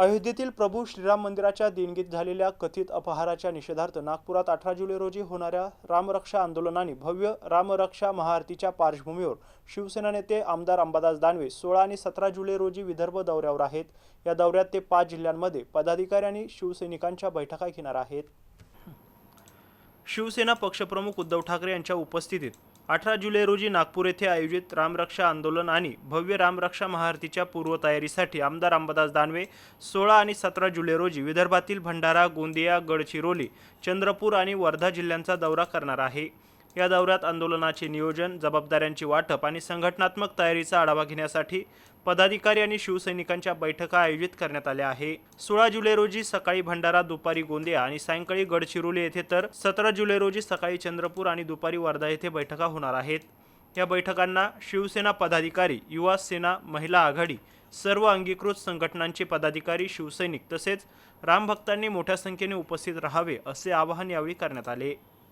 अयोध्येतील प्रभू श्रीराम मंदिराच्या देणगीत झालेल्या कथित अपहाराच्या निषेधार्थ नागपुरात 18 जुलै रोजी होणाऱ्या रामरक्षा आंदोलनाने भव्य रामरक्षा महाआरतीच्या पार्श्वभूमीवर शिवसेना नेते आमदार अंबादास दानवे 16 आणि 17 जुलै रोजी विदर्भ दौऱ्यावर आहेत। या दौऱ्यात ते 5 जिल्ह्यांमध्ये पदाधिकारी आणि शिवसैनिकांच्या बैठका घेणार आहेत। शिवसेना पक्षप्रमुख उद्धव ठाकरे यांच्या उपस्थितीत 18 जुलै रोजी नागपूर येथे आयोजित रामरक्षा आंदोलन आणि भव्य रामरक्षा महाआरतीच्या पूर्वतयारीसाठी आमदार अंबादास दानवे 16 आणि 17 जुलै रोजी विदर्भातील भंडारा, गोंदिया, गडचिरोली, चंद्रपूर आणि वर्धा जिल्ह्यांचा दौरा करणार आहे। या दौऱ्यात आंदोलनाचे नियोजन, जबाबदाऱ्यांची वाटप आणि संघटनात्मक तयारीचा आढावा घेण्यासाठी पदाधिकारी आणि शिवसैनिकांच्या बैठका आयोजित करण्यात आल्या आहे। 16 जुलै रोजी सकाळी भंडारा, दुपारी गोंदिया आणि सायंकाळी गडचिरोली येथे तर 17 जुलै रोजी सकाळी चंद्रपूर आणि दुपारी वर्धा येथे बैठका होणार आहेत। या बैठकांना शिवसेना पदाधिकारी, युवा सेना, महिला आघाडी, सर्व अंगीकृत संघटनांचे पदाधिकारी, शिवसैनिक तसेच रामभक्तांनी मोठ्या संख्येने उपस्थित राहावे असे आवाहन यावेळी करण्यात आले।